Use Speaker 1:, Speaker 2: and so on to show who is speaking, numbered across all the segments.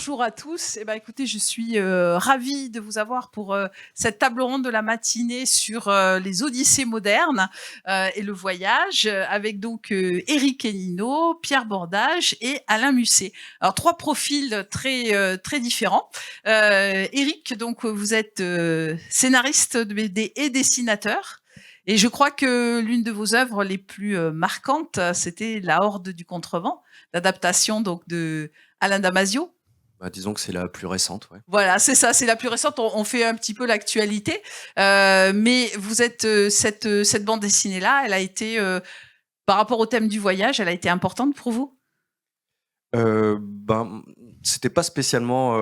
Speaker 1: bonjour à tous. Eh ben, écoutez, je suis ravie de vous avoir pour cette table ronde de la matinée sur les Odyssées modernes et le voyage, avec donc Éric Hénino, Pierre Bordage et Alain Musset. Alors, trois profils très différents. Éric, donc, vous êtes scénariste de BD et dessinateur. Et je crois que l'une de vos œuvres les plus marquantes, c'était La Horde du Contrevent, l'adaptation donc de Alain Damasio.
Speaker 2: Bah, disons que c'est la plus récente, ouais.
Speaker 1: Voilà, c'est ça, c'est la plus récente. On fait un petit peu l'actualité, mais vous êtes cette bande dessinée là, elle a été par rapport au thème du voyage, elle a été importante pour vous.
Speaker 2: Ben, c'était pas spécialement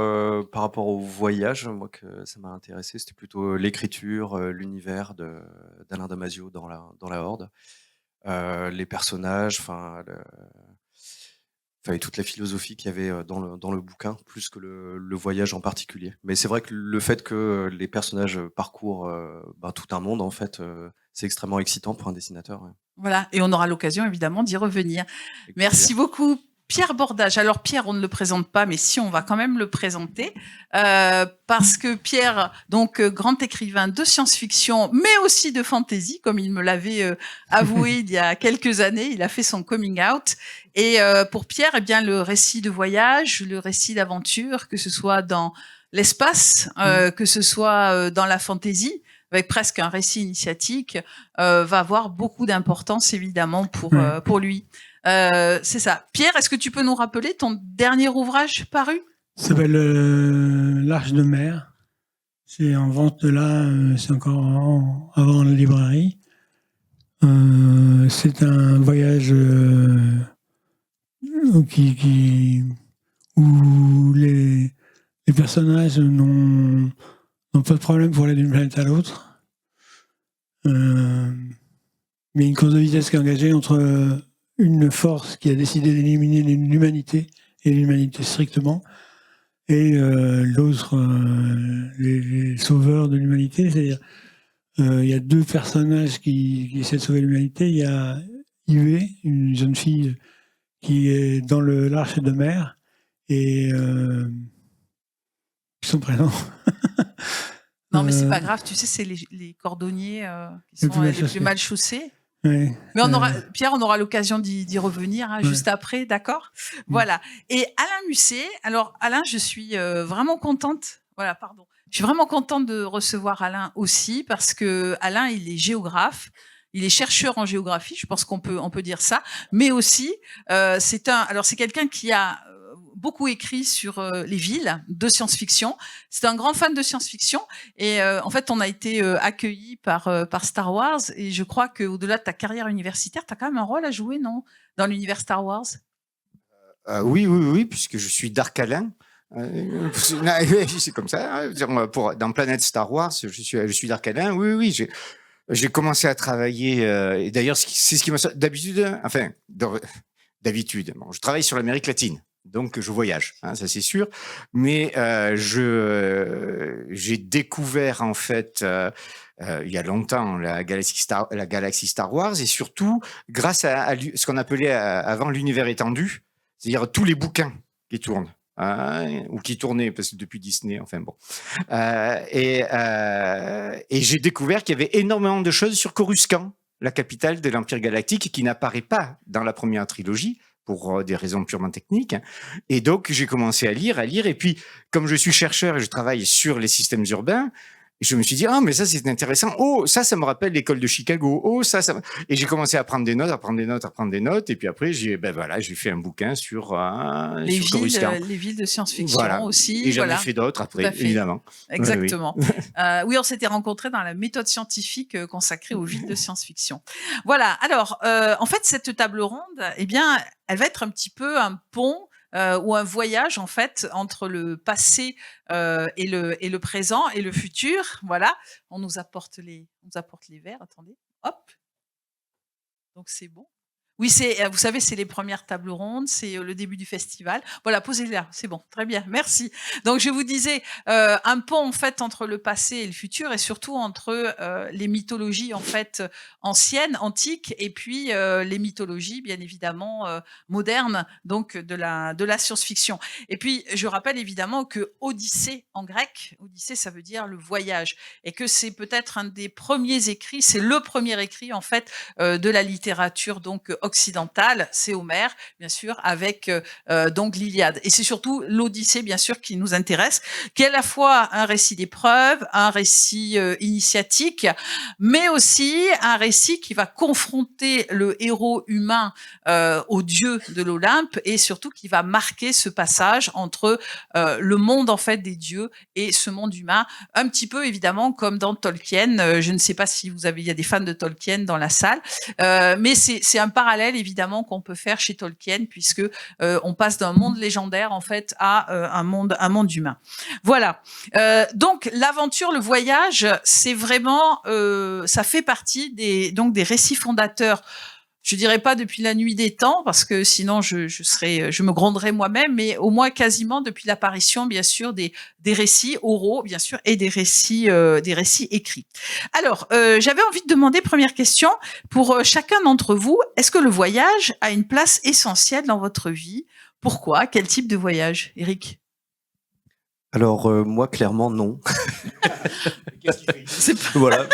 Speaker 2: par rapport au voyage, moi, que ça m'a intéressé. C'était plutôt l'écriture, l'univers d'Alain Damasio dans la Horde, les personnages, et toute la philosophie qu'il y avait dans le bouquin, plus que le voyage en particulier. Mais c'est vrai que le fait que les personnages parcourent tout un monde, en fait, c'est extrêmement excitant pour un dessinateur. Ouais.
Speaker 1: Voilà, et on aura l'occasion évidemment d'y revenir.
Speaker 2: Avec
Speaker 1: Merci
Speaker 2: plaisir.
Speaker 1: beaucoup. Pierre Bordage. Alors Pierre, on ne le présente pas, mais si, on va quand même le présenter, parce que Pierre, donc grand écrivain de science-fiction, mais aussi de fantasy, comme il me l'avait avoué il y a quelques années, il a fait son coming out. Et pour Pierre, eh bien le récit de voyage, le récit d'aventure, que ce soit dans l'espace, que ce soit dans la fantasy, avec presque un récit initiatique, va avoir beaucoup d'importance évidemment pour lui. C'est ça. Pierre, est-ce que tu peux nous rappeler ton dernier ouvrage paru?
Speaker 3: Ça s'appelle L'Arche de mer. C'est en vente là, c'est encore avant la librairie. C'est un voyage où les personnages n'ont pas de problème pour aller d'une planète à l'autre. Mais une course de vitesse qui est engagée entre une force qui a décidé d'éliminer l'humanité, et l'humanité strictement, et l'autre, les sauveurs de l'humanité. C'est-à-dire, il y a deux personnages qui essaient de sauver l'humanité. Il y a Yvé, une jeune fille qui est dans l'arche de mer, et son prénom.
Speaker 1: Non, mais c'est pas grave. Tu sais, c'est les cordonniers qui sont les plus mal chaussés.
Speaker 3: Ouais.
Speaker 1: Mais Pierre, on aura l'occasion d'y revenir juste après, d'accord? Voilà. Et Alain Musset. Alors, Alain, je suis vraiment contente. Voilà, pardon. Je suis vraiment contente de recevoir Alain aussi, parce que Alain, il est géographe. Il est chercheur en géographie, je pense qu'on peut dire ça, mais aussi c'est quelqu'un qui a beaucoup écrit sur les villes de science-fiction. C'est un grand fan de science-fiction et en fait on a été accueillis par Star Wars et je crois qu'au-delà de ta carrière universitaire, tu as quand même un rôle à jouer, non, dans l'univers Star Wars?
Speaker 4: Oui, puisque je suis Dark Alain. C'est comme ça. Hein, dans Planète Star Wars, je suis Dark Alain. Oui, j'ai commencé à travailler. Et d'ailleurs, c'est ce qui m'a d'habitude. D'habitude. Bon, je travaille sur l'Amérique latine, donc je voyage. Hein, ça c'est sûr. Mais j'ai découvert en fait. Il y a longtemps la galaxie Star Wars et surtout grâce à ce qu'on appelait avant l'univers étendu, c'est-à-dire tous les bouquins qui tournent. Ou qui tournaient, parce que depuis Disney, enfin bon. Et j'ai découvert qu'il y avait énormément de choses sur Coruscant, la capitale de l'Empire Galactique, qui n'apparaît pas dans la première trilogie, pour des raisons purement techniques. Et donc, j'ai commencé à lire, et puis, comme je suis chercheur et je travaille sur les systèmes urbains, je me suis dit, mais ça, c'est intéressant. Oh, ça me rappelle l'école de Chicago. Oh, ça. Et j'ai commencé à prendre des notes. Et puis après, j'ai fait un bouquin sur Coruscant.
Speaker 1: Les villes de science-fiction aussi.
Speaker 4: Et j'en ai fait d'autres après, évidemment.
Speaker 1: Exactement. Oui, on s'était rencontrés dans la méthode scientifique consacrée aux villes de science-fiction. Voilà. Alors, en fait, cette table ronde, eh bien, elle va être un petit peu un pont ou un voyage en fait entre le passé et le présent et le futur. Voilà, on nous apporte les verres. Attendez, hop. Donc c'est bon. Oui, vous savez, c'est les premières tables rondes, c'est le début du festival. Voilà, posez-la, c'est bon, très bien, merci. Donc, je vous disais, un pont, en fait, entre le passé et le futur, et surtout entre les mythologies, en fait, anciennes, antiques, et puis les mythologies, bien évidemment, modernes, donc de la science-fiction. Et puis, je rappelle évidemment que Odyssée, en grec, Odyssée, ça veut dire le voyage, et que c'est peut-être un des premiers écrits, c'est le premier écrit, en fait, de la littérature, donc, occidentale, c'est Homère, bien sûr, avec donc l'Iliade. Et c'est surtout l'Odyssée, bien sûr, qui nous intéresse, qui est à la fois un récit d'épreuve, un récit initiatique, mais aussi un récit qui va confronter le héros humain aux dieux de l'Olympe, et surtout qui va marquer ce passage entre le monde, en fait, des dieux et ce monde humain, un petit peu évidemment comme dans Tolkien. Je ne sais pas si il y a des fans de Tolkien dans la salle, mais c'est un parallèle évidemment qu'on peut faire chez Tolkien, puisque on passe d'un monde légendaire, en fait, à un monde humain. Voilà. Donc l'aventure, le voyage, c'est vraiment, ça fait partie des récits fondateurs. Je dirais pas depuis la nuit des temps, parce que sinon je me gronderais moi-même, mais au moins quasiment depuis l'apparition, bien sûr, des récits oraux, bien sûr, et des récits écrits. Alors, j'avais envie de demander, première question, pour chacun d'entre vous, est-ce que le voyage a une place essentielle dans votre vie? Pourquoi? Quel type de voyage, Eric?
Speaker 2: Alors, moi, clairement, non.
Speaker 1: C'est pas-
Speaker 2: Voilà,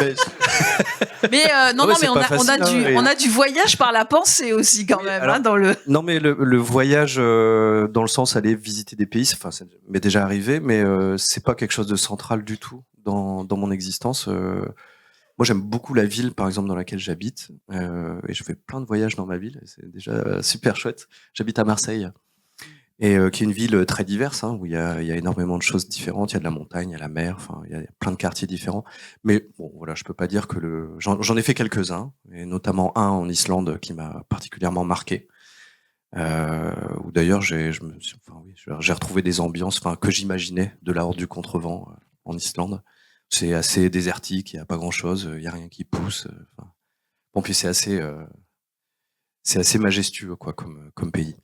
Speaker 1: Mais non,
Speaker 2: Ouais,
Speaker 1: non,
Speaker 2: c'est
Speaker 1: mais
Speaker 2: pas facile, hein,
Speaker 1: on a du voyage par la pensée aussi, quand
Speaker 2: Oui,
Speaker 1: même,
Speaker 2: alors,
Speaker 1: hein, dans le.
Speaker 2: non, mais le voyage, dans le sens aller visiter des pays, enfin, ça m'est déjà arrivé, mais c'est pas quelque chose de central du tout dans mon existence. Moi, j'aime beaucoup la ville, par exemple, dans laquelle j'habite, et je fais plein de voyages dans ma ville, et c'est déjà super chouette. J'habite à Marseille, et qui est une ville très diverse, hein, où il y a énormément de choses différentes. Il y a de la montagne, il y a la mer, enfin, il y a plein de quartiers différents. Mais bon, voilà, je peux pas dire que j'en ai fait quelques-uns, et notamment un en Islande qui m'a particulièrement marqué. Où d'ailleurs j'ai retrouvé des ambiances, enfin, que j'imaginais de la horde du contrevent en Islande. C'est assez désertique, il y a pas grand-chose, il y a rien qui pousse. Enfin, bon, puis c'est assez majestueux, quoi, comme pays.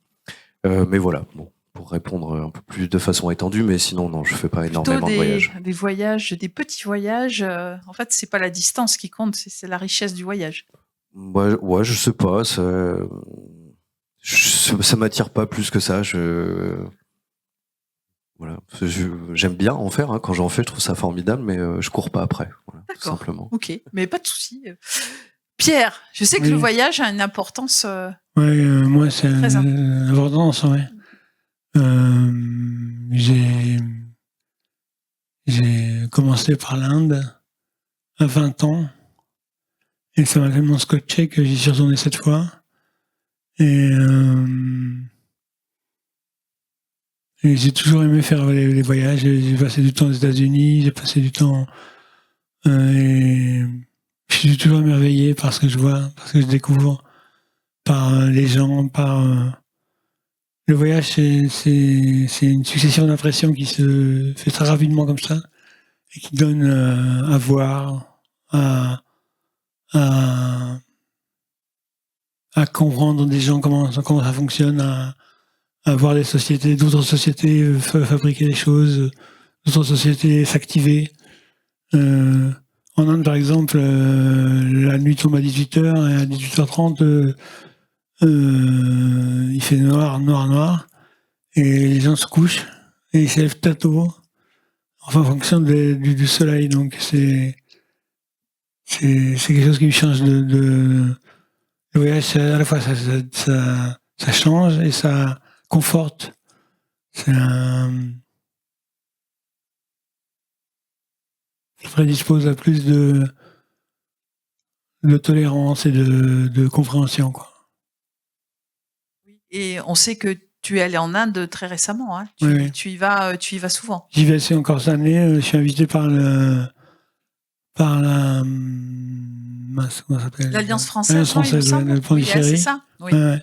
Speaker 2: Mais voilà, bon, pour répondre un peu plus de façon étendue, mais sinon, non, je fais pas
Speaker 1: Plutôt
Speaker 2: énormément de voyages.
Speaker 1: des voyages, des petits voyages. En fait, c'est pas la distance qui compte, c'est la richesse du voyage.
Speaker 2: Ouais, je sais pas, ça m'attire pas plus que ça. Voilà, j'aime bien en faire, hein. Quand j'en fais, je trouve ça formidable, mais je cours pas après, voilà, tout
Speaker 1: D'accord.
Speaker 2: simplement.
Speaker 1: Ok, mais pas de souci. Pierre, je sais que
Speaker 3: Oui.
Speaker 1: le voyage a une importance.
Speaker 3: Ouais, moi, c'est
Speaker 1: Très
Speaker 3: l'importance, ouais. J'ai commencé par l'Inde à 20 ans, et ça m'a tellement scotché que j'y suis retourné 7 fois. Et j'ai toujours aimé faire les voyages. J'ai passé du temps aux États-Unis, j'ai passé du temps. Et je suis toujours émerveillé par ce que je vois, par ce que je découvre, par les gens, par. Le voyage, c'est une succession d'impressions qui se fait très rapidement comme ça, et qui donne à voir, à comprendre des gens, comment ça fonctionne, à voir des sociétés, d'autres sociétés fabriquer des choses, d'autres sociétés s'activer. En Inde, par exemple, la nuit tombe à 18h, et à 18h30, il fait noir, et les gens se couchent, et ils se lèvent très tôt, enfin, en fonction du soleil. Donc, c'est quelque chose qui me change le voyage. À la fois, ça change et ça conforte. Ça prédispose à plus de tolérance et de compréhension, quoi.
Speaker 1: Et on sait que tu es allé en Inde très récemment. Hein.
Speaker 3: Oui.
Speaker 1: Tu y vas souvent.
Speaker 3: J'y vais encore cette année. Je suis invité par la comment ça s'appelle,
Speaker 1: L'Alliance française,
Speaker 3: l'Alliance française, le Pondichéry.
Speaker 1: c'est ça. Oui.
Speaker 3: Ouais.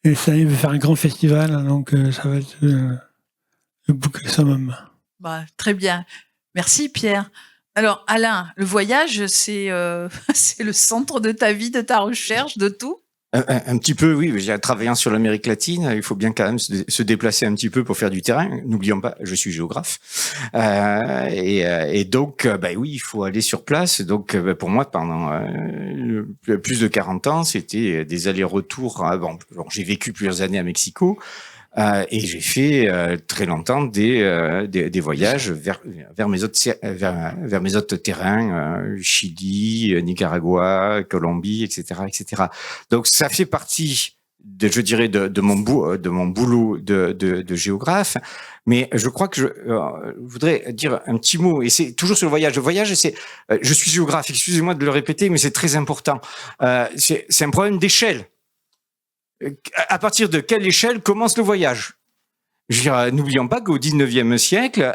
Speaker 3: Et ça, il veut faire un grand festival, donc ça va être le bouc summum.
Speaker 1: Bah, très bien. Merci, Pierre. Alors, Alain, le voyage, c'est c'est le centre de ta vie, de ta recherche, de tout?
Speaker 4: Un petit peu, oui. Travaillant sur l'Amérique latine, il faut bien quand même se déplacer un petit peu pour faire du terrain. N'oublions pas, je suis géographe. Et donc, oui, il faut aller sur place. Donc, pour moi, pendant plus de 40 ans, c'était des allers-retours. J'ai vécu plusieurs années à Mexico. Et j'ai fait très longtemps des voyages vers mes autres terrains, Chili, Nicaragua, Colombie, etc., etc. Donc ça fait partie de mon boulot de géographe. Mais je crois que je voudrais dire un petit mot, et c'est toujours sur le voyage. Le voyage, c'est je suis géographe. Excusez-moi de le répéter, mais c'est très important. C'est un problème d'échelle. À partir de quelle échelle commence le voyage? Je veux dire, n'oublions pas qu'au 19e siècle,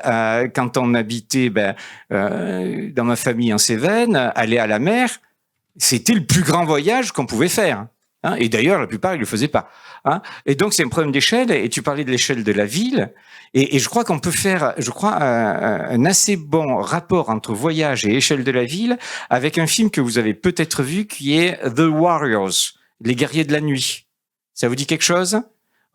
Speaker 4: quand on habitait dans ma famille en Cévennes, aller à la mer, c'était le plus grand voyage qu'on pouvait faire. Hein, et d'ailleurs, la plupart, ils le faisaient pas. Hein. Et donc, c'est un problème d'échelle. Et tu parlais de l'échelle de la ville. Et je crois qu'on peut faire, un assez bon rapport entre voyage et échelle de la ville avec un film que vous avez peut-être vu qui est The Warriors, les guerriers de la nuit. Ça vous dit quelque chose?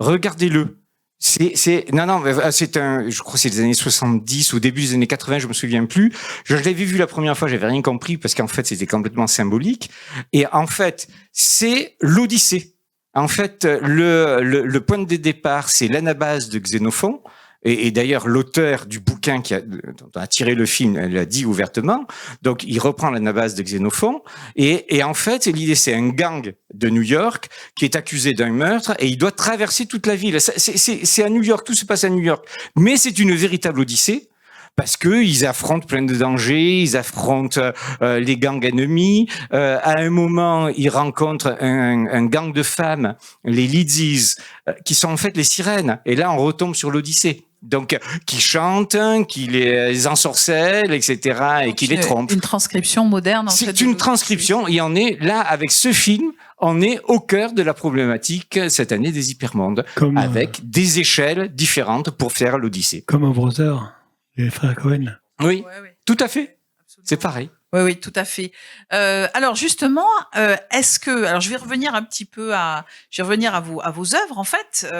Speaker 4: Regardez-le. Je crois que c'est des années 70 ou début des années 80, je me souviens plus. Je l'avais vu la première fois, j'avais rien compris parce qu'en fait, c'était complètement symbolique. Et en fait, c'est l'Odyssée. En fait, le point de départ, c'est l'Anabase de Xénophon. Et d'ailleurs, l'auteur du bouquin dont a tiré le film l'a dit ouvertement. Donc, il reprend l'Anabase de Xénophon. Et en fait, l'idée, c'est un gang de New York qui est accusé d'un meurtre et il doit traverser toute la ville. C'est à New York, tout se passe à New York. Mais c'est une véritable odyssée. Parce que ils affrontent plein de dangers, ils affrontent les gangs ennemis. À un moment, ils rencontrent un gang de femmes, les Leadsies, qui sont en fait les sirènes. Et là, on retombe sur l'Odyssée. Donc, qui chantent, qui les ensorcellent, etc., et qui les trompent.
Speaker 1: Une transcription moderne. En fait,
Speaker 4: c'est une transcription, et on est là, avec ce film, on est au cœur de la problématique, cette année, des hypermondes, avec des échelles différentes pour faire l'Odyssée.
Speaker 3: Comme un Brother, les frères Cohen.
Speaker 4: Oui, tout à fait. Absolument. C'est pareil.
Speaker 1: Oui, tout à fait. Alors justement, alors je vais revenir un petit peu à vos œuvres en fait.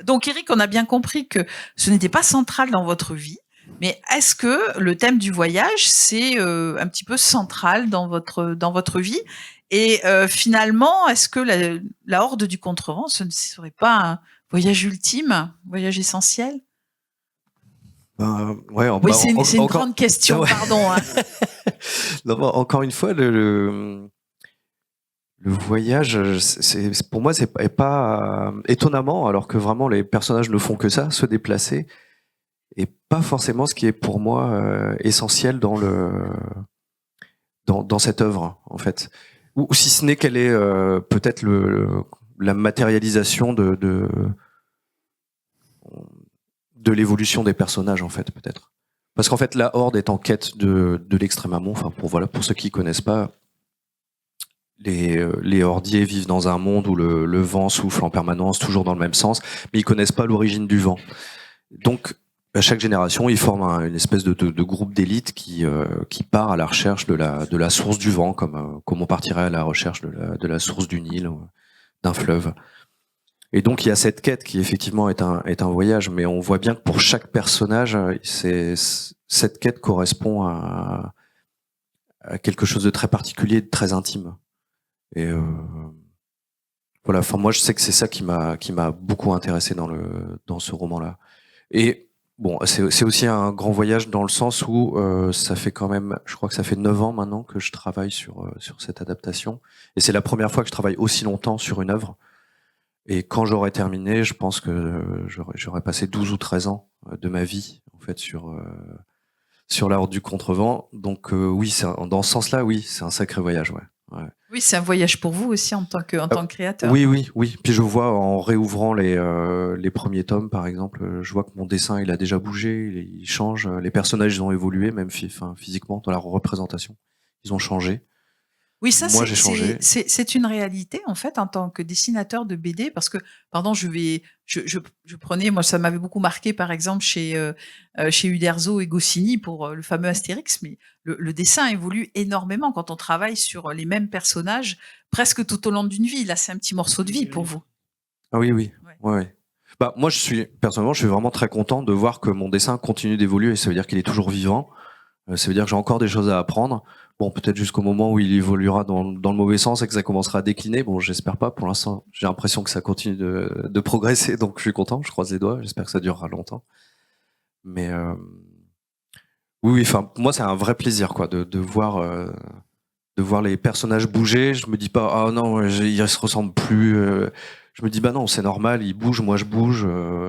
Speaker 1: Donc Eric, on a bien compris que ce n'était pas central dans votre vie, mais est-ce que le thème du voyage c'est un petit peu central dans votre vie? Et finalement, est-ce que la Horde du Contrevent, ce ne serait pas un voyage ultime, un voyage essentiel?
Speaker 2: Oui,
Speaker 1: c'est une grande question, pardon. Hein.
Speaker 2: Non, encore une fois, le voyage, pour moi, c'est pas étonnamment, alors que vraiment les personnages ne font que ça, se déplacer, et pas forcément ce qui est pour moi essentiel dans cette œuvre, en fait. Ou si ce n'est qu'elle est peut-être la matérialisation de l'évolution des personnages, en fait, peut-être. Parce qu'en fait, la Horde est en quête de l'extrême amont. Enfin, pour ceux qui connaissent pas, les hordiers vivent dans un monde où le vent souffle en permanence, toujours dans le même sens, mais ils connaissent pas l'origine du vent. Donc, à chaque génération, ils forment une espèce de groupe d'élite qui part à la recherche de la source du vent, comme on partirait à la recherche de la source du Nil, ou d'un fleuve. Et donc il y a cette quête qui effectivement est un voyage, mais on voit bien que pour chaque personnage, cette quête correspond à quelque chose de très particulier, de très intime. Et voilà. Enfin, moi, je sais que c'est ça qui m'a beaucoup intéressé dans ce roman-là. Et bon, c'est aussi un grand voyage dans le sens où ça fait quand même, je crois que ça fait 9 ans maintenant que je travaille sur cette adaptation, et c'est la première fois que je travaille aussi longtemps sur une œuvre. Et quand j'aurai terminé, je pense que j'aurais passé 12 ou 13 ans de ma vie, en fait, sur la Horde du Contrevent. Donc oui, dans ce sens-là, oui, c'est un sacré voyage, ouais.
Speaker 1: Oui, c'est un voyage pour vous aussi en tant que créateur.
Speaker 2: Oui. Puis je vois, en réouvrant les premiers tomes, par exemple, je vois que mon dessin, il a déjà bougé, il change. Les personnages, ils ont évolué, même physiquement, dans la représentation. Ils ont changé.
Speaker 1: Oui, ça,
Speaker 2: Moi, j'ai changé.
Speaker 1: c'est une réalité, en fait, en tant que dessinateur de BD, parce que, pardon, je prenais, moi, ça m'avait beaucoup marqué, par exemple, chez Uderzo et Goscinny pour le fameux Astérix, mais le dessin évolue énormément quand on travaille sur les mêmes personnages presque tout au long d'une vie. Là, c'est un petit morceau de vie pour vous.
Speaker 2: Ah oui, oui.
Speaker 1: Ouais.
Speaker 2: Ouais. Bah, moi, personnellement, je suis vraiment très content de voir que mon dessin continue d'évoluer. Ça veut dire qu'il est toujours vivant. Ça veut dire que j'ai encore des choses à apprendre. Bon, peut-être jusqu'au moment où il évoluera dans le mauvais sens et que ça commencera à décliner. Bon, j'espère pas. Pour l'instant, j'ai l'impression que ça continue de progresser, donc je suis content. Je croise les doigts. J'espère que ça durera longtemps. Mais oui, enfin, moi, c'est un vrai plaisir, quoi, de voir les personnages bouger. Je me dis pas, ah non, ils se ressemblent plus. Je me dis, bah non, c'est normal. Ils bougent, moi je bouge.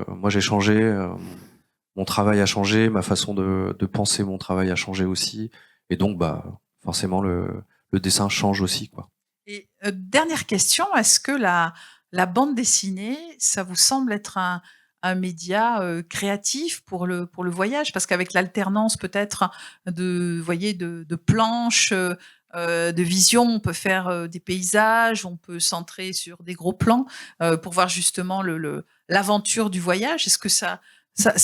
Speaker 2: Moi, j'ai changé. Mon travail a changé, ma façon de penser mon travail a changé aussi, et donc bah forcément le dessin change aussi, quoi.
Speaker 1: Et dernière question, est-ce que la bande dessinée, ça vous semble être un média créatif pour le voyage? Parce qu'avec l'alternance peut-être de planches, de vision, on peut faire des paysages, on peut centrer sur des gros plans pour voir justement l'aventure du voyage. Est-ce que ça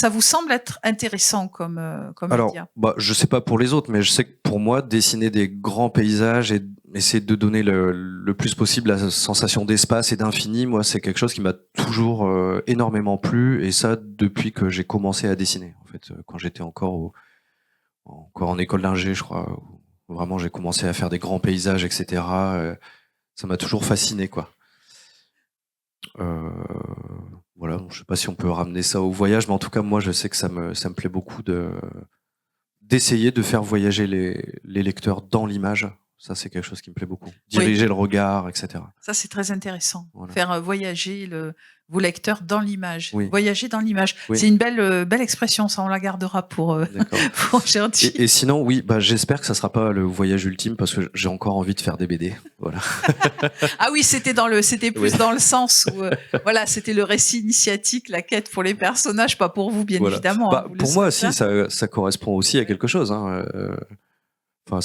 Speaker 1: vous semble être intéressant comme
Speaker 2: Alors,
Speaker 1: média?
Speaker 2: bah, je sais pas pour les autres, mais je sais que pour moi, dessiner des grands paysages et essayer de donner le plus possible la sensation d'espace et d'infini, moi, c'est quelque chose qui m'a toujours énormément plu, et ça depuis que j'ai commencé à dessiner. En fait, quand j'étais encore en école d'ingé, je crois, où vraiment j'ai commencé à faire des grands paysages, etc. Ça m'a toujours fasciné, quoi. Voilà, je sais pas si on peut ramener ça au voyage, mais en tout cas, moi, je sais que ça me plaît beaucoup d'essayer de faire voyager les lecteurs dans l'image. Ça, c'est quelque chose qui me plaît beaucoup. Diriger le regard, etc.
Speaker 1: Ça, c'est très intéressant.
Speaker 2: Voilà.
Speaker 1: Faire voyager vos lecteurs dans l'image.
Speaker 2: Oui.
Speaker 1: Voyager dans l'image.
Speaker 2: Oui.
Speaker 1: C'est une belle expression, ça, on la gardera pour aujourd'hui.
Speaker 2: Et sinon, oui, bah, j'espère que ça sera pas le voyage ultime, parce que j'ai encore envie de faire des BD. Voilà.
Speaker 1: Ah oui, c'était plus dans le sens où, voilà, c'était le récit initiatique, la quête pour les personnages, pas pour vous, bien
Speaker 2: Voilà.
Speaker 1: évidemment.
Speaker 2: Bah,
Speaker 1: vous
Speaker 2: pour
Speaker 1: le
Speaker 2: moi,
Speaker 1: savez
Speaker 2: si,
Speaker 1: bien.
Speaker 2: ça correspond aussi à quelque chose. Hein. Enfin,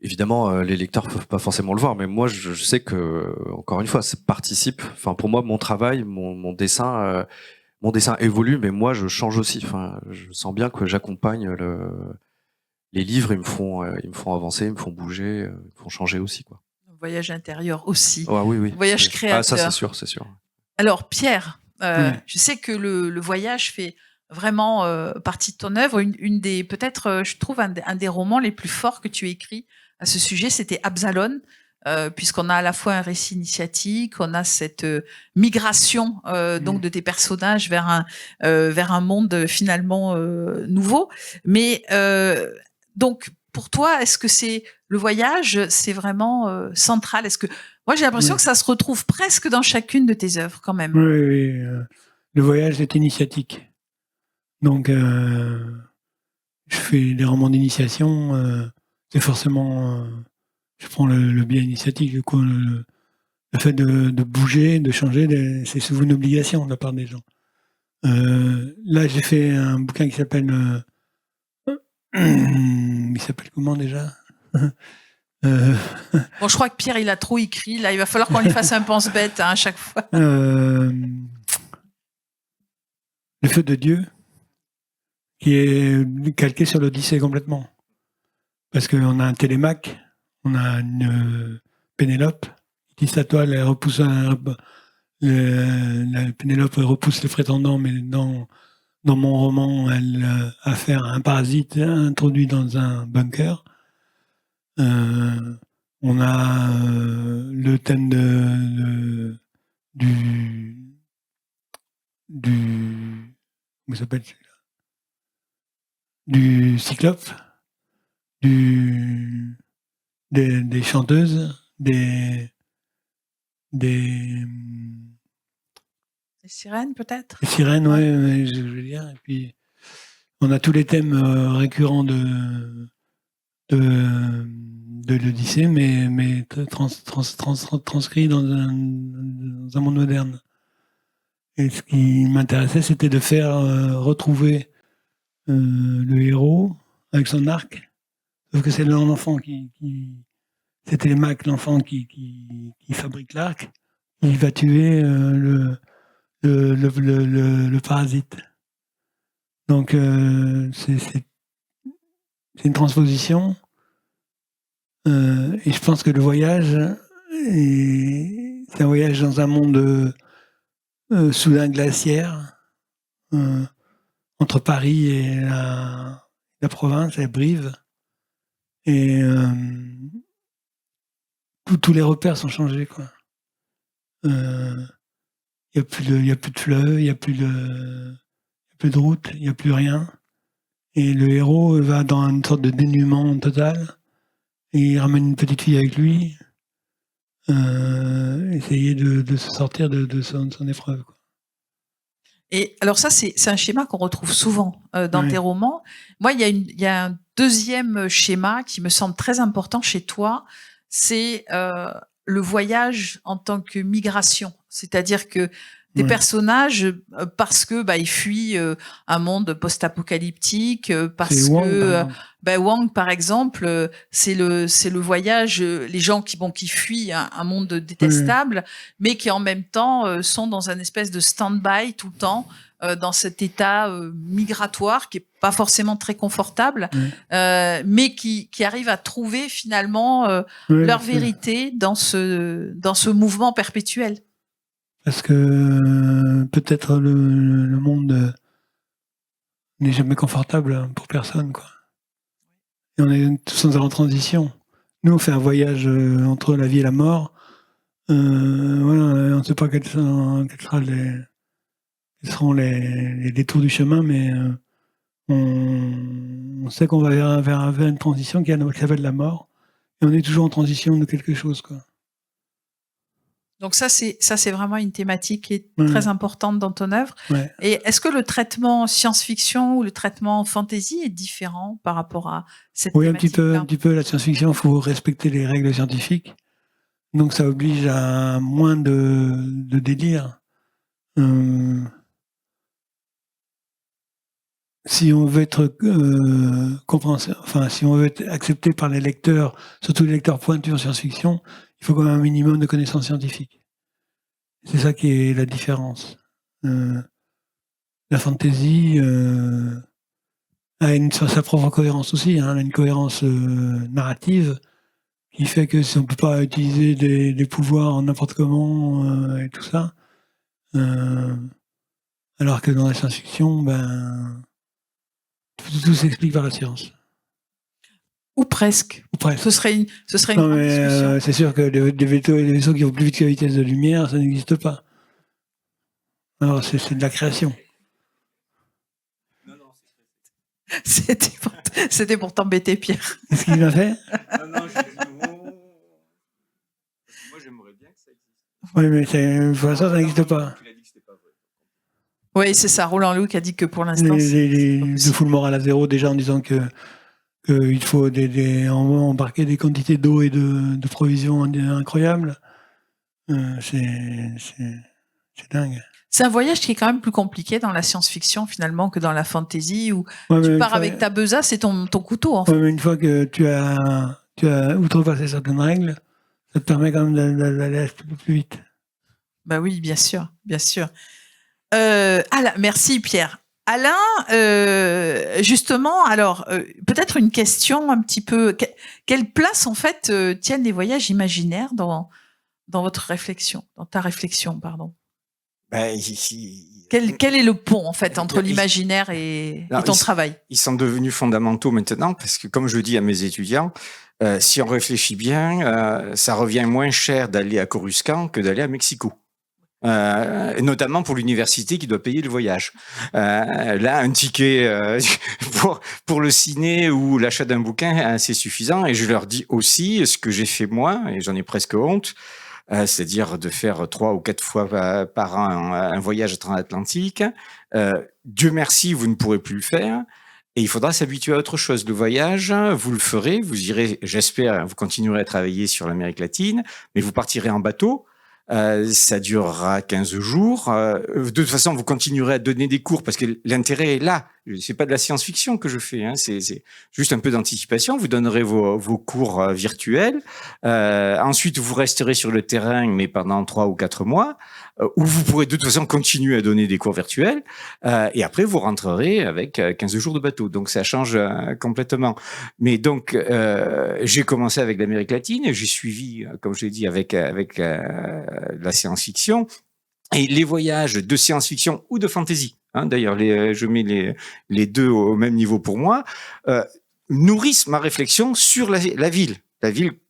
Speaker 2: évidemment, les lecteurs peuvent pas forcément le voir, mais moi, je sais que, encore une fois, ça participe. Enfin, pour moi, mon travail, mon dessin évolue, mais moi, je change aussi. Enfin, je sens bien que j'accompagne les livres. Ils me font avancer, ils me font bouger, ils me font changer aussi, quoi.
Speaker 1: Voyage intérieur aussi.
Speaker 2: Ah, oui, oui.
Speaker 1: Voyage
Speaker 2: Oui.
Speaker 1: créateur.
Speaker 2: Ah, ça, c'est sûr, c'est sûr.
Speaker 1: Alors, Pierre,
Speaker 3: Oui.
Speaker 1: je sais que le voyage fait vraiment partie de ton œuvre. Une des, peut-être, je trouve, un des romans les plus forts que tu as écrit à ce sujet, c'était Absalon, puisqu'on a à la fois un récit initiatique, on a cette migration donc de tes personnages vers un monde finalement nouveau. Mais donc, pour toi, est-ce que le voyage, c'est vraiment central? Est-ce que moi, j'ai l'impression
Speaker 3: Oui.
Speaker 1: que ça se retrouve presque dans chacune de tes œuvres, quand même.
Speaker 3: Oui, le voyage est initiatique. Donc, je fais des romans d'initiation. C'est forcément, je prends le biais initiatique. Du coup, le fait de bouger, de changer, c'est souvent une obligation de la part des gens. Là, j'ai fait un bouquin qui s'appelle, il s'appelle comment déjà?
Speaker 1: Bon, je crois que Pierre, il a trop écrit. Là, il va falloir qu'on lui fasse un pense-bête à chaque fois.
Speaker 3: Le feu de Dieu, qui est calqué sur l'Odyssée complètement. Parce qu'on a un Télémaque, on a une Pénélope, qui sa toile, elle repousse la Pénélope repousse le prétendant, mais dans mon roman, elle a affaire à un parasite introduit dans un bunker. On a le thème du comment s'appelle celui-là, du Cyclope, des chanteuses, des
Speaker 1: sirènes, peut-être?
Speaker 3: sirènes, ouais, je veux dire. Et puis on a tous les thèmes récurrents de l'Odyssée, mais transcrits dans un monde moderne. Et ce qui m'intéressait, c'était de faire retrouver le héros avec son arc Sauf que c'est l'enfant c'est Télémaque, l'enfant qui fabrique l'arc, il va tuer le parasite. Donc c'est une transposition. Et je pense que le voyage, c'est un voyage dans un monde soudain glaciaire, entre Paris et la province, et Brive. Et tous les repères sont changés, quoi. Il n'y a plus de fleuve, il n'y a plus de route, il n'y a plus rien. Et le héros va dans une sorte de dénuement total. Et il ramène une petite fille avec lui. Essayer de se sortir de son épreuve, quoi.
Speaker 1: Et alors ça, c'est un schéma qu'on retrouve souvent dans tes romans. Moi, il y a un deuxième schéma qui me semble très important chez toi, c'est le voyage en tant que migration. C'est-à-dire que des personnages, parce que ils fuient un monde post-apocalyptique, parce que Wang, par exemple, c'est le voyage, les gens qui fuient un monde détestable, mais qui en même temps sont dans un espèce de stand-by tout le temps, dans cet état migratoire qui est pas forcément très confortable, mais qui arrive à trouver finalement leur vérité dans ce mouvement perpétuel.
Speaker 3: Parce que peut-être le monde n'est jamais confortable pour personne, quoi. Et on est tous en transition. Nous, on fait un voyage entre la vie et la mort. On ne sait pas quels seront les détours du chemin, mais on sait qu'on va vers une transition qui s'appelle la mort. Et on est toujours en transition de quelque chose, quoi.
Speaker 1: Donc ça c'est vraiment une thématique qui est très importante dans ton œuvre. Et est-ce que le traitement science-fiction ou le traitement fantasy est différent par rapport à cette thématique?
Speaker 3: Oui, un petit peu. La science-fiction, il faut respecter les règles scientifiques. Donc ça oblige à moins de délire. Si on veut être si on veut être accepté par les lecteurs, surtout les lecteurs pointus en science-fiction, il faut quand même un minimum de connaissances scientifiques. C'est ça qui est la différence. La fantasy a sa propre cohérence aussi, hein. Elle a une cohérence narrative qui fait que si on ne peut pas utiliser des pouvoirs n'importe comment et tout ça, alors que dans la science-fiction, tout s'explique par la science.
Speaker 1: Ou presque. Ce serait une
Speaker 3: discussion. C'est sûr que des vaisseaux qui vont plus vite que la vitesse de lumière, ça n'existe pas. Alors c'est de la création.
Speaker 2: Non,
Speaker 1: c'était pour t'embêter, Pierre.
Speaker 3: Qu'est-ce qu'il a fait?
Speaker 2: Non, je dis moi j'aimerais bien que ça existe.
Speaker 3: Oui, mais pour l'instant, ça n'existe pas.
Speaker 2: Tu l'as dit que c'était pas vrai.
Speaker 1: Oui, c'est ça. Roland Lehoux qui a dit que pour l'instant,
Speaker 3: de full moral à zéro, déjà en disant qu'il faut embarquer des quantités d'eau et de provisions incroyables. C'est dingue.
Speaker 1: C'est un voyage qui est quand même plus compliqué dans la science-fiction finalement que dans la fantasy où tu pars avec ta besace et ton couteau. En fait.
Speaker 3: Mais une fois que tu as outrepassé certaines règles, ça te permet quand même d'aller un peu plus vite.
Speaker 1: Bah oui, bien sûr, bien sûr. Merci Pierre. Alain, justement, alors peut-être une question un petit peu. Quelle place en fait tiennent les voyages imaginaires dans votre réflexion, dans ta réflexion, pardon? Quel est le pont en fait entre l'imaginaire et ton travail?
Speaker 4: Ils sont devenus fondamentaux maintenant parce que, comme je dis à mes étudiants, si on réfléchit bien, ça revient moins cher d'aller à Coruscant que d'aller à Mexico. Notamment pour l'université qui doit payer le voyage. Là, un ticket pour le ciné ou l'achat d'un bouquin, c'est suffisant. Et je leur dis aussi ce que j'ai fait moi, et j'en ai presque honte, c'est-à-dire de faire 3 ou 4 fois par an un voyage transatlantique. Dieu merci, vous ne pourrez plus le faire. Et il faudra s'habituer à autre chose. Le voyage, vous le ferez, vous irez, j'espère, vous continuerez à travailler sur l'Amérique latine, mais vous partirez en bateau. Ça durera 15 jours. De toute façon, vous continuerez à donner des cours parce que l'intérêt est là. C'est pas de la science-fiction que je fais, hein. C'est juste un peu d'anticipation. Vous donnerez vos cours virtuels. Ensuite, vous resterez sur le terrain, mais pendant 3 ou 4 mois, où vous pourrez de toute façon continuer à donner des cours virtuels. Et après, vous rentrerez avec 15 jours de bateau. Donc, ça change complètement. Mais donc, j'ai commencé avec l'Amérique latine. J'ai suivi, comme je l'ai dit, avec la science-fiction. Et les voyages de science-fiction ou de fantasy, hein, d'ailleurs, je mets les deux au même niveau pour moi, nourrissent ma réflexion sur la ville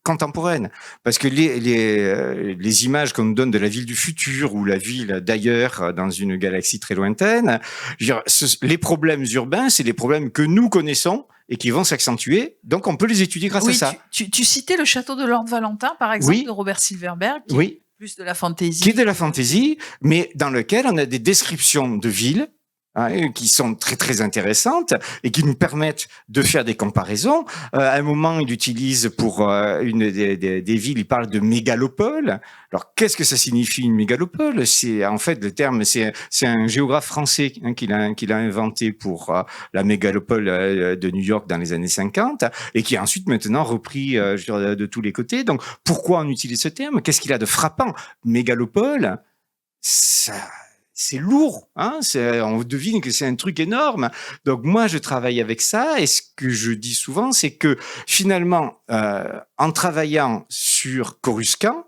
Speaker 4: contemporaine. Parce que les images qu'on nous donne de la ville du futur ou la ville d'ailleurs dans une galaxie très lointaine, je veux dire, les problèmes urbains, c'est les problèmes que nous connaissons et qui vont s'accentuer. Donc, on peut les étudier grâce à ça.
Speaker 1: Tu citais le château de Lord Valentin, par exemple, de Robert Silverberg.
Speaker 4: Oui.
Speaker 1: Plus de la fantaisie.
Speaker 4: Qui est de la fantaisie, mais dans lequel on a des descriptions de villes, hein, qui sont très très intéressantes et qui nous permettent de faire des comparaisons. À un moment, il utilise pour une des villes, il parle de mégalopole. Alors, qu'est-ce que ça signifie une mégalopole? C'est en fait le terme, c'est un géographe français, hein, qui l'a inventé pour la mégalopole de New York dans les années 50 et qui a ensuite maintenant repris je dirais, de tous les côtés. Donc, pourquoi on utilise ce terme? Qu'est-ce qu'il a de frappant? Mégalopole, ça. C'est lourd, hein. On devine que c'est un truc énorme. Donc moi, je travaille avec ça, et ce que je dis souvent, c'est que finalement, en travaillant sur Coruscant,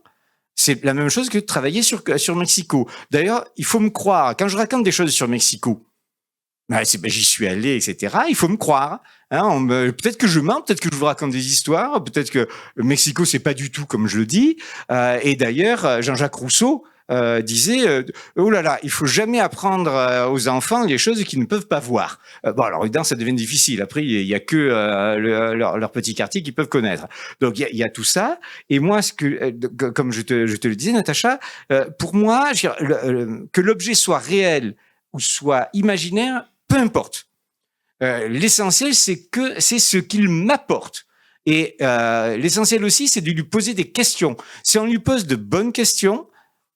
Speaker 4: c'est la même chose que de travailler sur Mexico. D'ailleurs, il faut me croire. Quand je raconte des choses sur Mexico, j'y suis allé, etc. Il faut me croire. Hein, peut-être que je mens, peut-être que je vous raconte des histoires, peut-être que Mexico, c'est pas du tout comme je le dis. Et d'ailleurs, Jean-Jacques Rousseau disait oh là là, il faut jamais apprendre aux enfants les choses qu'ils ne peuvent pas voir. Bon, alors évidemment, ça devient difficile. Après, il y a que leur petit quartier qu'ils peuvent connaître. Donc il y a tout ça. Et moi, comme je te le disais, Natacha, pour moi, que l'objet soit réel ou soit imaginaire, peu importe. L'essentiel, c'est ce qu'il m'apporte. Et l'essentiel aussi, c'est de lui poser des questions. Si on lui pose de bonnes questions,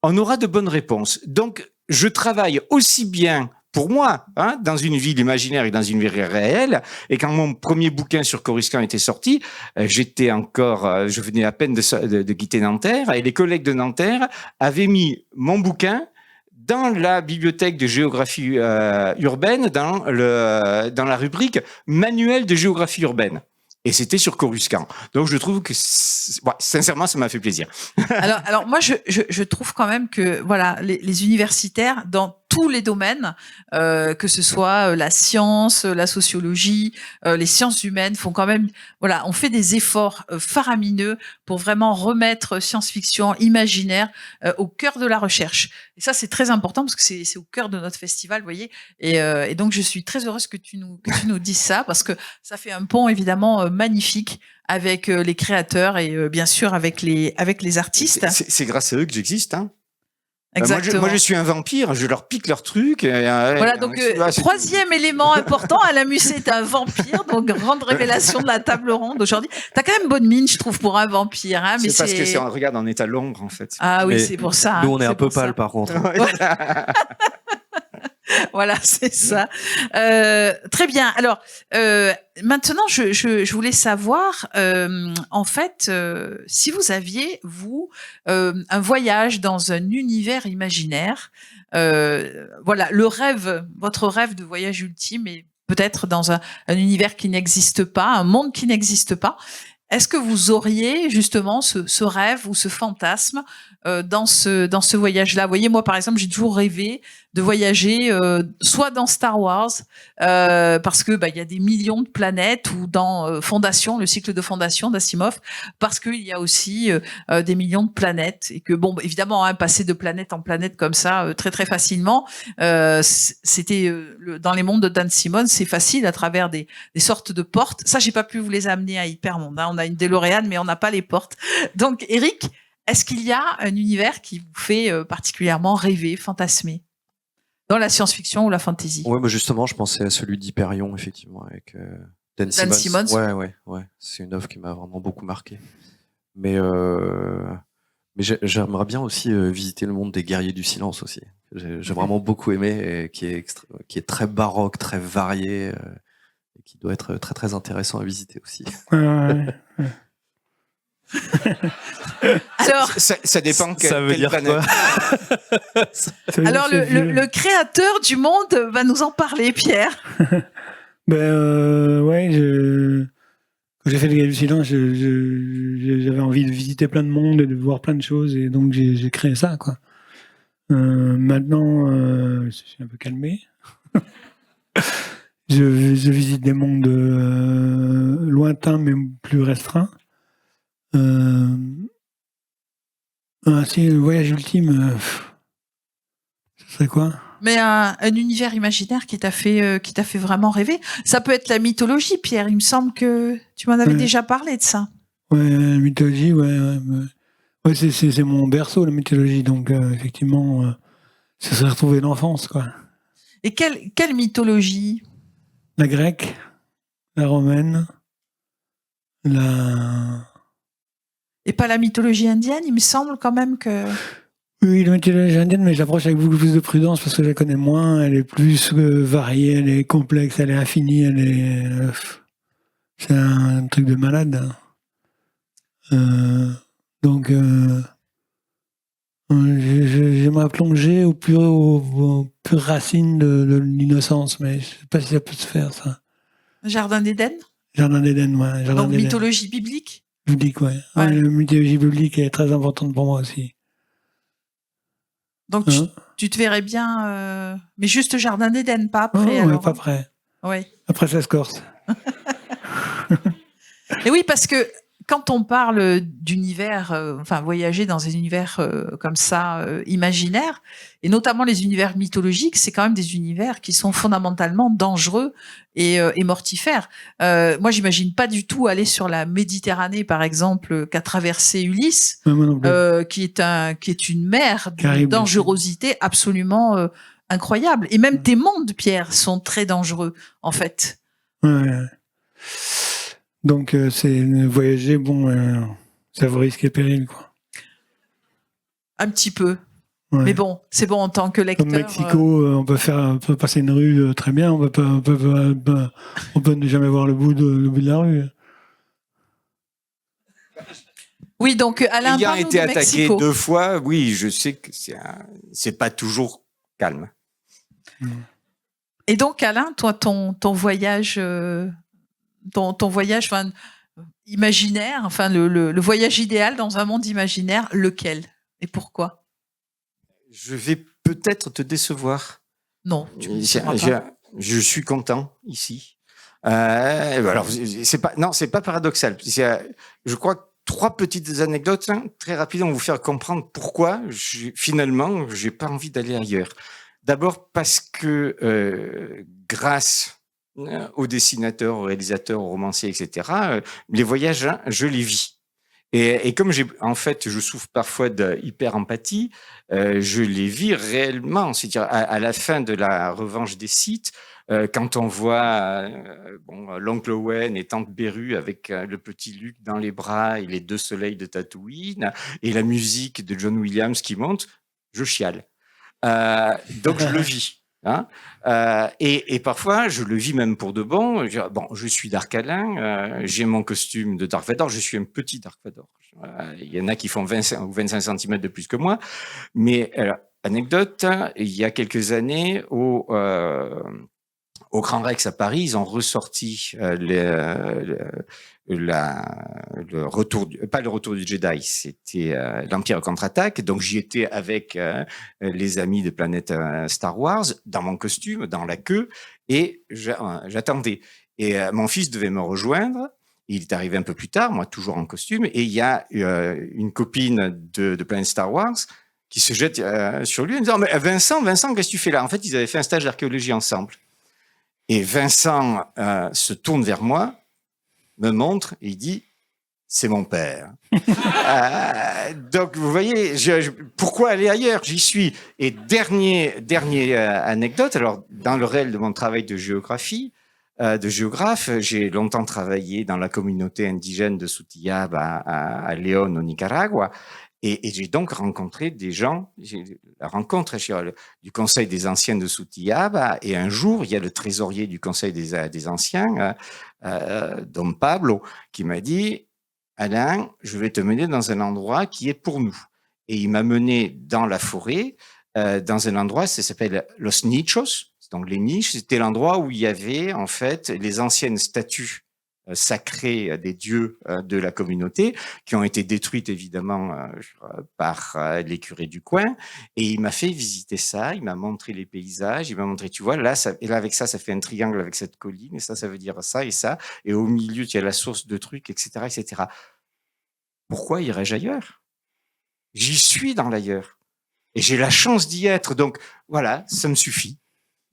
Speaker 4: on aura de bonnes réponses. Donc, je travaille aussi bien pour moi, hein, dans une ville imaginaire et dans une ville réelle. Et quand mon premier bouquin sur Coruscant était sorti, je venais à peine de quitter Nanterre, et les collègues de Nanterre avaient mis mon bouquin dans la bibliothèque de géographie urbaine, dans la rubrique manuel de géographie urbaine. Et c'était sur Coruscant. Donc je trouve que, sincèrement, ça m'a fait plaisir.
Speaker 1: Alors moi, je trouve quand même que voilà, les universitaires dans tous les domaines, que ce soit la science, la sociologie, les sciences humaines, font quand même, voilà, on fait des efforts faramineux pour vraiment remettre science-fiction, imaginaire au cœur de la recherche. Et ça, c'est très important parce que c'est au cœur de notre festival, vous voyez. Et donc, je suis très heureuse que tu nous dises ça, parce que ça fait un pont évidemment magnifique avec les créateurs et bien sûr avec les artistes.
Speaker 4: C'est grâce à eux que j'existe, hein.
Speaker 1: Exactement.
Speaker 4: Moi, je suis un vampire, je leur pique leurs trucs.
Speaker 1: Voilà, donc troisième élément important, Alain Musset est un vampire, donc grande révélation de la table ronde aujourd'hui. T'as quand même bonne mine, je trouve, pour un vampire. Hein, mais
Speaker 4: c'est parce que regarde, on est à l'ombre, en fait.
Speaker 1: Ah oui, c'est pour ça.
Speaker 2: Nous, on est un peu pâle, par contre.
Speaker 1: Voilà, c'est ça. Très bien. Alors, maintenant, je voulais savoir, en fait, si vous aviez, vous, un voyage dans un univers imaginaire, voilà, votre rêve de voyage ultime, et peut-être dans un univers qui n'existe pas, un monde qui n'existe pas. Est-ce que vous auriez justement ce rêve ou ce fantasme dans ce voyage-là? Vous voyez, moi, par exemple, j'ai toujours rêvé de voyager soit dans Star Wars, parce que il y a des millions de planètes, ou dans Fondation, le cycle de Fondation d'Asimov, parce qu'il y a aussi des millions de planètes, et que bon, évidemment, hein, passer de planète en planète comme ça très très facilement, c'était dans les mondes de Dan Simmons, c'est facile à travers des sortes de portes. Ça, j'ai pas pu vous les amener à Hypermonde. Hein. On a une DeLorean, mais on n'a pas les portes. Donc, Eric, est-ce qu'il y a un univers qui vous fait particulièrement rêver, fantasmer, dans la science-fiction ou la fantasy?
Speaker 2: Ouais, justement, je pensais à celui d'Hyperion, effectivement, avec Dan Simmons. Ouais. C'est une œuvre qui m'a vraiment beaucoup marqué. Mais Mais j'aimerais bien aussi visiter le monde des guerriers du silence aussi. J'ai vraiment beaucoup aimé, et qui est très baroque, très varié, et qui doit être très très intéressant à visiter aussi.
Speaker 3: Ouais.
Speaker 1: Alors,
Speaker 4: Ça dépend
Speaker 2: Ça veut
Speaker 4: quelle
Speaker 2: dire
Speaker 4: planète.
Speaker 2: quoi?
Speaker 1: alors le créateur du monde va nous en parler, Pierre.
Speaker 3: Ouais, quand j'ai fait le Guerriers du Silence, j'avais envie de visiter plein de monde et de voir plein de choses, et donc j'ai créé ça, quoi. Maintenant, je suis un peu calmé. je visite des mondes lointains mais plus restreints. Si le voyage ultime, ce serait quoi?
Speaker 1: Mais un univers imaginaire qui t'a fait vraiment rêver. Ça peut être la mythologie, Pierre. Il me semble que tu m'en avais déjà parlé de ça.
Speaker 3: Ouais, la mythologie, ouais, c'est mon berceau, la mythologie. Donc, effectivement, ça serait retrouver l'enfance, quoi.
Speaker 1: Et quelle mythologie?
Speaker 3: La grecque, la romaine, la...
Speaker 1: Et pas la mythologie indienne? Il me semble quand même que...
Speaker 3: Oui, la mythologie indienne, mais j'approche avec beaucoup plus de prudence parce que je la connais moins. Elle est plus variée, elle est complexe, elle est infinie, elle est... c'est un truc de malade. Donc, j'aimerais plonger aux pures racines de l'innocence, mais je sais pas si ça peut se faire, ça.
Speaker 1: Jardin d'Éden?
Speaker 3: Jardin d'Éden, ouais.
Speaker 1: Donc mythologie biblique?
Speaker 3: Biblique, ouais. La mythologie biblique est très importante pour moi aussi.
Speaker 1: Donc tu te verrais bien, mais juste Jardin d'Éden, pas après,
Speaker 3: alors.
Speaker 1: Ouais,
Speaker 3: pas après.
Speaker 1: Ouais.
Speaker 3: Après, ça se corse.
Speaker 1: Et oui, parce que quand on parle d'univers, voyager dans un univers comme ça, imaginaire, et notamment les univers mythologiques, c'est quand même des univers qui sont fondamentalement dangereux et mortifères. Moi, j'imagine pas du tout aller sur la Méditerranée, par exemple, qu'a traversé Ulysse, qui est une mer de dangerosité absolument incroyable. Et même tes mondes, Pierre, sont très dangereux, en fait.
Speaker 3: Ouais. Donc, c'est voyager, ça vaut risque et péril, quoi.
Speaker 1: Un petit peu. Ouais. Mais bon, c'est bon en tant que lecteur.
Speaker 3: Comme Mexico, on peut passer une rue très bien, on peut ne jamais voir le bout de la rue.
Speaker 1: Oui, donc Alain,
Speaker 4: ayant été attaqué
Speaker 1: Mexico.
Speaker 4: 2 fois, oui, je sais que c'est pas toujours calme.
Speaker 1: Et donc, Alain, toi, ton voyage, ton voyage, imaginaire, le voyage idéal dans un monde imaginaire, lequel et pourquoi?
Speaker 4: Je vais peut-être te décevoir.
Speaker 1: Non,
Speaker 4: je suis content ici. Alors, c'est pas paradoxal. Je crois que 3 petites anecdotes très rapides vont vous faire comprendre pourquoi finalement j'ai pas envie d'aller ailleurs. D'abord parce que grâce aux dessinateurs, aux réalisateurs, aux romanciers, etc., les voyages, je les vis. Et comme je souffre parfois d'hyper-empathie, je les vis réellement. C'est-à-dire, à la fin de la revanche des Sith, quand on voit l'oncle Owen et tante Beru avec le petit Luke dans les bras et les 2 soleils de Tatooine et la musique de John Williams qui monte, je chiale. Donc, je le vis. Et parfois, je le vis même pour de bon. Je suis Dark Alain, j'ai mon costume de Dark Vador, je suis un petit Dark Vador. Il y en a qui font 20 ou 25 cm de plus que moi. Mais anecdote, il y a quelques années, au Grand Rex à Paris, ils ont ressorti le retour pas le retour du Jedi, c'était l'Empire contre-attaque. Donc j'y étais avec les amis de Planète Star Wars dans mon costume, dans la queue, et j'attendais. Et mon fils devait me rejoindre. Il est arrivé un peu plus tard, moi toujours en costume, et il y a une copine de Planète Star Wars qui se jette sur lui en disant « Mais Vincent, qu'est-ce que tu fais là ?» En fait, ils avaient fait un stage d'archéologie ensemble. Et Vincent se tourne vers moi, me montre et il dit « C'est mon père. » Donc, vous voyez, pourquoi aller ailleurs? J'y suis. Et dernière anecdote, alors, dans le réel de mon travail de géographe, j'ai longtemps travaillé dans la communauté indigène de Sutiaba à Léon, au Nicaragua. Et j'ai donc rencontré des gens, j'ai la rencontre du Conseil des Anciens de Soutillaba, et un jour, il y a le trésorier du Conseil des Anciens, Dom Pablo, qui m'a dit « Alain, je vais te mener dans un endroit qui est pour nous ». Et il m'a mené dans la forêt, dans un endroit, ça s'appelle Los Nichos, donc les niches, c'était l'endroit où il y avait en fait les anciennes statues sacrées des dieux de la communauté, qui ont été détruites évidemment par les curés du coin. Et il m'a fait visiter ça, il m'a montré les paysages, il m'a montré, tu vois, là, et là avec ça, ça fait un triangle avec cette colline, et ça veut dire ça et ça. Et au milieu, tu as la source de trucs, etc., etc. Pourquoi irais-je ailleurs? J'y suis dans l'ailleurs. Et j'ai la chance d'y être. Donc, voilà, ça me suffit.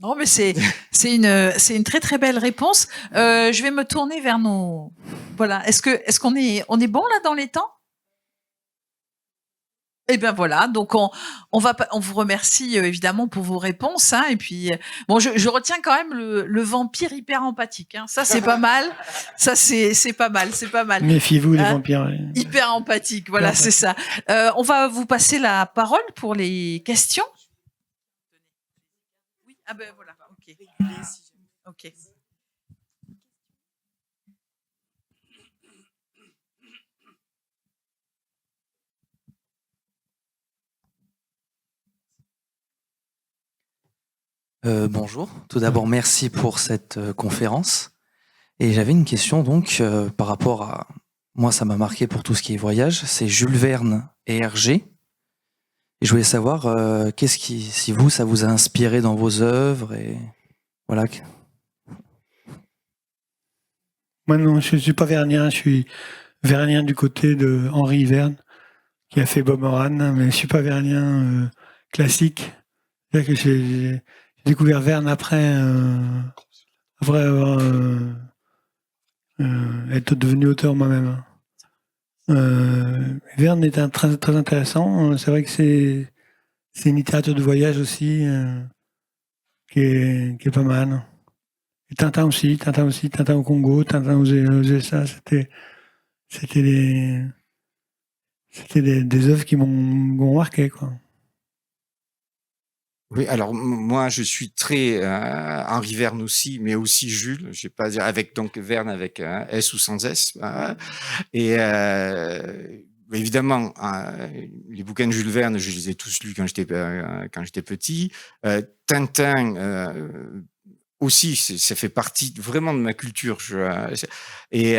Speaker 1: Non, mais c'est une très très belle réponse. Je vais me tourner vers nos. Voilà. Est-ce qu'on est bon là dans les temps? Eh bien voilà, donc on vous remercie évidemment pour vos réponses, hein, et puis bon, je retiens quand même le vampire hyper empathique, hein, ça c'est pas mal, ça c'est pas mal.
Speaker 3: Méfiez-vous des vampires.
Speaker 1: Hyper empathique, voilà, c'est ça. On va vous passer la parole pour les questions. Oui, ah ben voilà, ok.
Speaker 5: Bonjour. Tout d'abord, merci pour cette conférence. Et j'avais une question donc par rapport à moi, ça m'a marqué pour tout ce qui est voyage. C'est Jules Verne et Hergé. Et je voulais savoir si vous, ça vous a inspiré dans vos œuvres et voilà.
Speaker 3: Moi non, je suis pas vernien. Je suis vernien du côté de Henri Verne, qui a fait Bob Moran, mais je suis pas vernien classique. C'est-à-dire que j'ai découvert Verne après avoir être devenu auteur moi-même. Verne est très, très intéressant. C'est vrai que c'est une littérature de voyage aussi qui est pas mal. Et Tintin aussi, Tintin au Congo, Tintin aux USA, c'était des œuvres qui m'ont marqué, quoi.
Speaker 4: Oui, alors moi je suis très Henri Verne aussi, mais aussi Jules. Je vais pas dire avec donc Verne avec un S ou sans S. Et évidemment, les bouquins de Jules Verne, je les ai tous lus quand j'étais petit. Tintin aussi, ça fait partie vraiment de ma culture. Et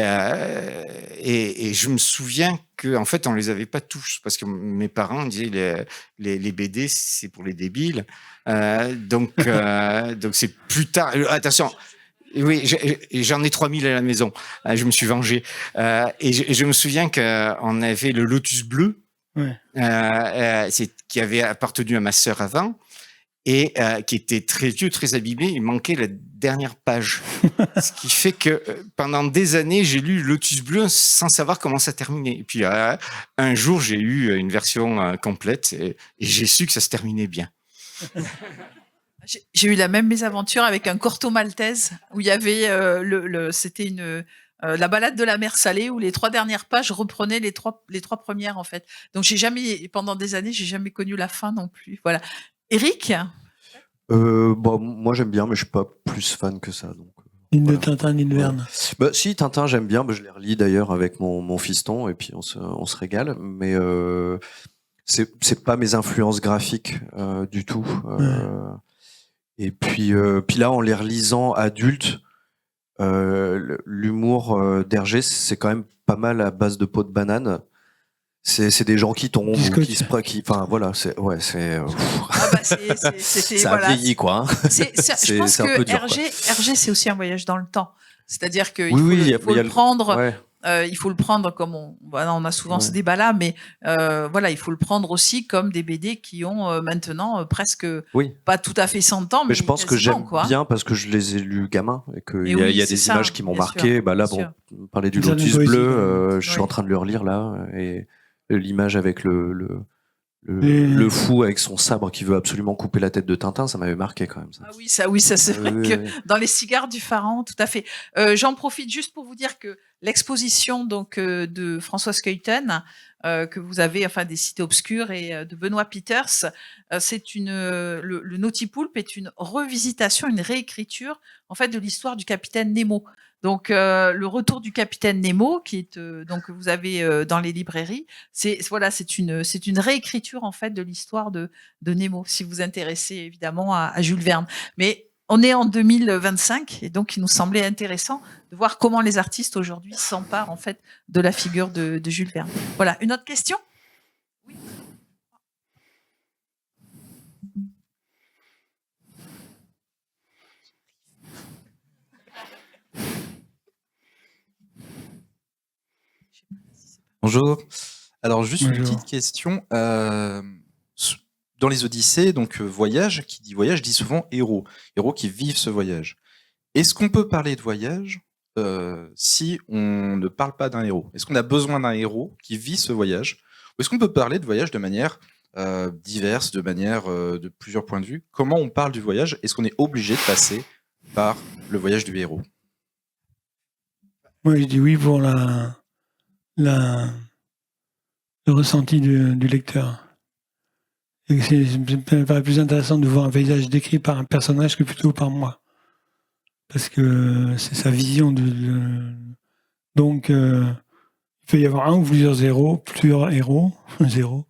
Speaker 4: je me souviens que en fait on les avait pas tous parce que mes parents disaient les BD c'est pour les débiles. Donc c'est plus tard. Attention. Oui, j'en ai 3000 à la maison. Je me suis vengé. Et je me souviens qu'on avait le Lotus bleu,
Speaker 3: ouais.
Speaker 4: Qui avait appartenu à ma sœur avant. Et qui était très vieux, très abîmé, il manquait la dernière page. Ce qui fait que pendant des années, j'ai lu Lotus bleu sans savoir comment ça terminait. Et puis un jour, j'ai eu une version complète et j'ai su que ça se terminait bien.
Speaker 1: J'ai eu la même mésaventure avec un Corto Maltese où il y avait c'était la balade de la mer Salée où les 3 dernières pages reprenaient les trois premières en fait. Donc pendant des années, j'ai jamais connu la fin non plus. Voilà. Eric?
Speaker 2: Moi j'aime bien, mais je suis pas plus fan que ça. Donc,
Speaker 3: ni de Tintin, ni de Verne.
Speaker 2: Bah, si, Tintin j'aime bien, je les relis d'ailleurs avec mon fiston et puis on se régale. Mais c'est pas mes influences graphiques du tout. Et puis là, en les relisant adultes, l'humour d'Hergé, c'est quand même pas mal à base de peau de banane. C'est des gens qui tombent, enfin voilà, c'est ça a vieilli quoi.
Speaker 1: Je pense que Hergé, c'est aussi un voyage dans le temps. C'est-à-dire qu'il faut le prendre. Ouais. Il faut le prendre comme on a souvent ce débat-là, mais voilà, il faut le prendre aussi comme des BD qui ont maintenant presque pas tout à fait 100 ans.
Speaker 2: Mais je pense que j'aime bien parce que je les ai lus gamins et qu'il y a des images qui m'ont marqué. Bah là, on parlait du Lotus bleu, je suis en train de le relire là et l'image avec le fou avec son sabre qui veut absolument couper la tête de Tintin, ça m'avait marqué quand même. Ça.
Speaker 1: Ça c'est vrai que dans les cigares du pharaon, tout à fait. J'en profite juste pour vous dire que l'exposition donc de Françoise Keuten que vous avez, enfin des cités obscures et de Benoît Peters. C'est le Nautipoulpe est une revisitation, une réécriture en fait de l'histoire du capitaine Nemo. Donc le retour du capitaine Nemo qui est donc que vous avez dans les librairies, c'est une réécriture en fait de l'histoire de Nemo, si vous vous intéressez évidemment à Jules Verne. Mais on est en 2025 et donc il nous semblait intéressant de voir comment les artistes aujourd'hui s'emparent en fait de la figure de Jules Verne. Voilà, une autre question ? Oui.
Speaker 6: Bonjour. Alors juste une
Speaker 3: Bonjour.
Speaker 6: petite question. Dans les Odyssées, donc voyage, qui dit voyage dit souvent héros. Héros qui vivent ce voyage. Est-ce qu'on peut parler de voyage si on ne parle pas d'un héros? Est-ce qu'on a besoin d'un héros qui vit ce voyage? Ou est-ce qu'on peut parler de voyage de manière diverse, de manière de plusieurs points de vue? Comment on parle du voyage? Est-ce qu'on est obligé de passer par le voyage du héros?
Speaker 3: Moi, je dis oui pour le ressenti du lecteur. Et ça me paraît plus intéressant de voir un paysage décrit par un personnage que plutôt par moi. Parce que c'est sa vision. Donc, il peut y avoir un ou plusieurs héros, zéro.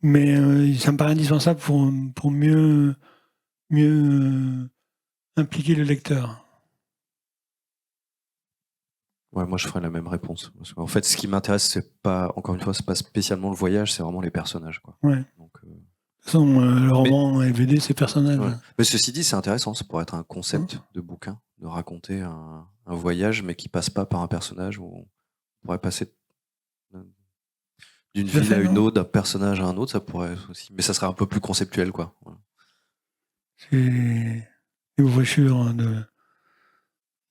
Speaker 3: Mais ça me paraît indispensable pour mieux impliquer le lecteur.
Speaker 2: Ouais, moi je ferais la même réponse. Parce qu'en fait, ce qui m'intéresse, c'est pas, encore une fois, c'est pas spécialement le voyage, c'est vraiment les personnages, quoi.
Speaker 3: Ouais.
Speaker 2: Donc,
Speaker 3: De toute façon, le roman LVD, c'est personnage.
Speaker 2: ouais. Mais ceci dit, c'est intéressant, ça pourrait être un concept de bouquin, de raconter un voyage, mais qui passe pas par un personnage, où on pourrait passer d'une
Speaker 3: Tout à
Speaker 2: ville
Speaker 3: fait,
Speaker 2: à une
Speaker 3: non.
Speaker 2: autre, d'un personnage à un autre, ça pourrait aussi. Mais ça serait un peu plus conceptuel, quoi. Voilà.
Speaker 3: C'est les brochures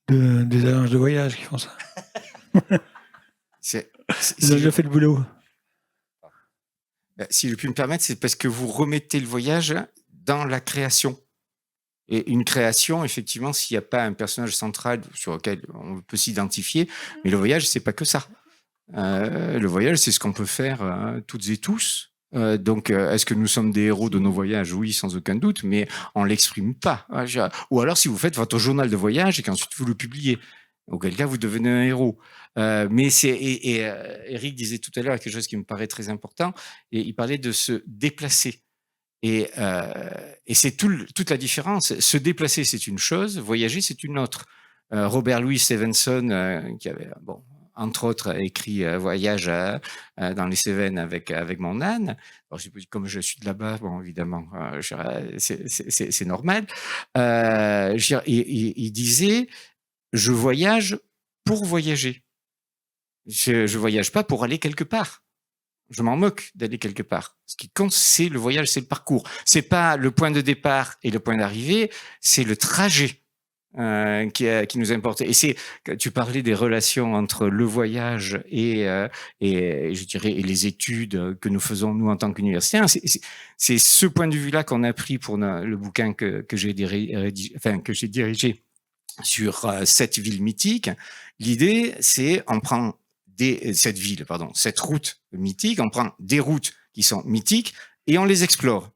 Speaker 3: des agences de voyage qui font ça. Ils ont déjà fait le boulot.
Speaker 4: Si je puis me permettre, c'est parce que vous remettez le voyage dans la création. Et une création, effectivement, s'il n'y a pas un personnage central sur lequel on peut s'identifier, mais le voyage, c'est pas que ça. Le voyage, c'est ce qu'on peut faire toutes et tous. Donc, est-ce que nous sommes des héros de nos voyages? Oui, sans aucun doute, mais on l'exprime pas. Ou alors, si vous faites votre journal de voyage et qu'ensuite vous le publiez, auquel cas vous devenez un héros. Mais Eric disait tout à l'heure quelque chose qui me paraît très important, et il parlait de se déplacer. Et c'est toute la différence. Se déplacer, c'est une chose, voyager, c'est une autre. Robert Louis Stevenson, qui avait, entre autres, écrit Voyage dans les Cévennes avec mon âne. Alors, comme je suis de là-bas, évidemment, c'est normal. Il disait, je voyage pour voyager. Je voyage pas pour aller quelque part. Je m'en moque d'aller quelque part. Ce qui compte, c'est le voyage, c'est le parcours. C'est pas le point de départ et le point d'arrivée, c'est le trajet qui nous importe. Et tu parlais des relations entre le voyage et je dirais et les études que nous faisons nous en tant qu'universitaires. C'est ce point de vue-là qu'on a pris pour le bouquin que j'ai dirigé sur 7 villes mythiques. L'idée, c'est on prend cette route mythique, on prend des routes qui sont mythiques et on les explore.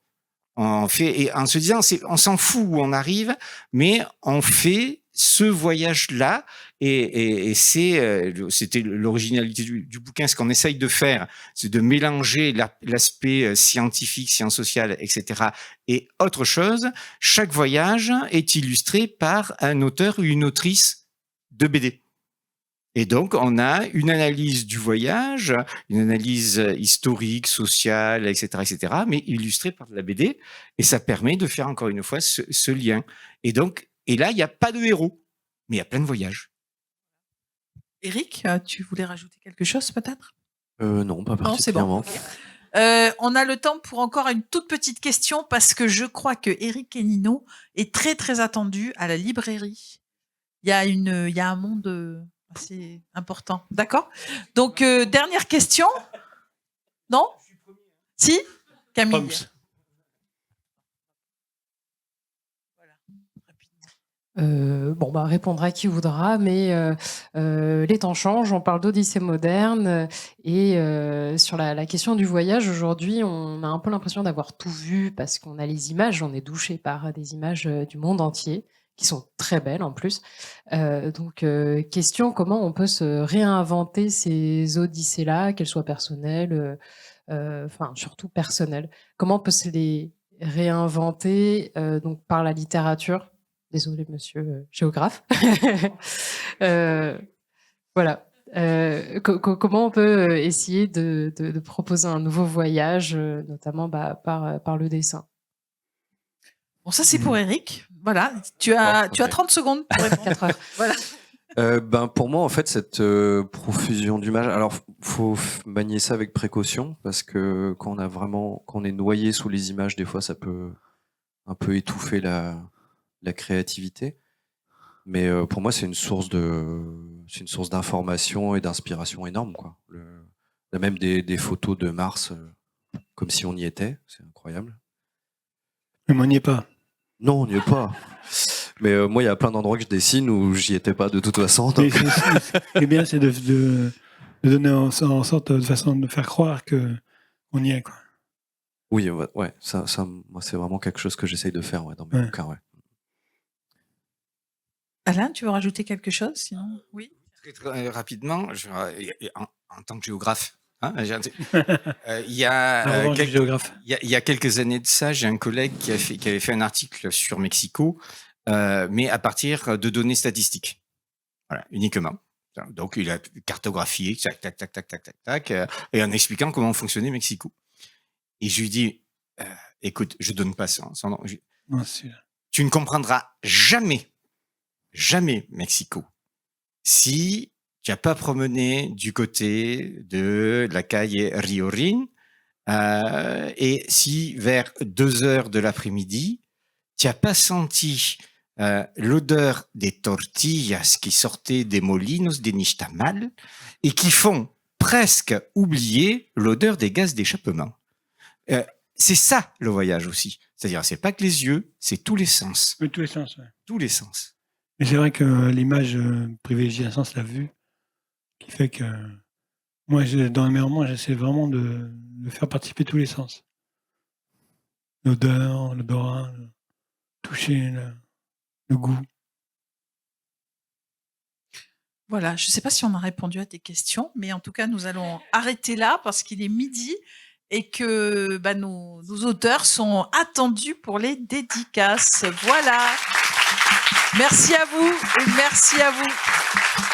Speaker 4: On fait, et en se disant, on s'en fout où on arrive, mais on fait ce voyage-là, et c'était l'originalité du bouquin. Ce qu'on essaye de faire, c'est de mélanger l'aspect scientifique, sciences sociales, etc., et autre chose. Chaque voyage est illustré par un auteur ou une autrice de BD. Et donc, on a une analyse du voyage, une analyse historique, sociale, etc., mais illustrée par de la BD. Et ça permet de faire, encore une fois, ce lien. Et là, il n'y a pas de héros, mais il y a plein de voyages.
Speaker 1: Eric, tu voulais rajouter quelque chose, peut-être?
Speaker 2: Non, pas particulièrement.
Speaker 1: Non, c'est bon. On a le temps pour encore une toute petite question, parce que je crois que Eric Hénino est très, très attendu à la librairie. Il y a un monde... c'est important. D'accord. Donc, dernière question. Non? Si? Camille.
Speaker 3: Homs.
Speaker 1: Voilà.
Speaker 7: Répondra qui voudra, mais les temps changent, on parle d'Odyssée moderne, et sur la question du voyage, aujourd'hui, on a un peu l'impression d'avoir tout vu, parce qu'on a les images, on est douché par des images du monde entier, qui sont très belles en plus. Question, comment on peut se réinventer ces Odyssées-là, qu'elles soient personnelles, surtout personnelles. Comment on peut se les réinventer donc par la littérature? Désolé, monsieur géographe. Voilà. Comment on peut essayer de proposer un nouveau voyage, notamment par le dessin?
Speaker 1: Bon, ça, c'est pour Eric. Voilà. Tu as 30 secondes pour répondre.
Speaker 7: 4 heures.
Speaker 1: Voilà.
Speaker 2: Pour moi, en fait, cette profusion d'images, alors faut manier ça avec précaution, parce que quand on est noyé sous les images, des fois, ça peut un peu étouffer la créativité. Mais pour moi, c'est une source d'information et d'inspiration énorme, quoi. Il y a même des photos de Mars, comme si on y était. C'est incroyable.
Speaker 3: Mais on n'y est pas.
Speaker 2: Non, on n'y est pas. Mais moi, il y a plein d'endroits que je dessine où j'y étais pas de toute façon. Donc...
Speaker 3: Ce qui est bien, c'est de donner en sorte de façon de faire croire qu'on y est, quoi.
Speaker 2: Oui, ouais, ça, moi, c'est vraiment quelque chose que j'essaye de faire, dans mes bouquins, ouais.
Speaker 1: Alain, tu veux rajouter quelque chose, sinon? Oui.
Speaker 4: Très rapidement, en tant que géographe, il y a quelques années de ça, j'ai un collègue qui avait fait un article sur Mexico, mais à partir de données statistiques, voilà, uniquement. Donc il a cartographié, tac, et en expliquant comment fonctionnait Mexico. Et je lui dis, écoute, je donne pas ça. Tu ne comprendras jamais Mexico si tu n'as pas promené du côté de la calle Riorin, et si vers 2h de l'après-midi, tu n'as pas senti l'odeur des tortillas qui sortaient des molinos de Nixtamal et qui font presque oublier l'odeur des gaz d'échappement. C'est ça le voyage aussi. C'est-à-dire, c'est pas que les yeux, c'est tous les sens.
Speaker 3: Oui, tous les sens, ouais.
Speaker 4: Tous les sens.
Speaker 3: Mais c'est vrai que l'image privilégie un sens, la vue, qui fait que moi, dans mes romans, j'essaie vraiment de faire participer tous les sens. L'odeur, l'odorat, le toucher, le goût.
Speaker 1: Voilà, je ne sais pas si on a répondu à tes questions, mais en tout cas, nous allons arrêter là parce qu'il est midi et que nos auteurs sont attendus pour les dédicaces. Voilà. Merci à vous et merci à vous.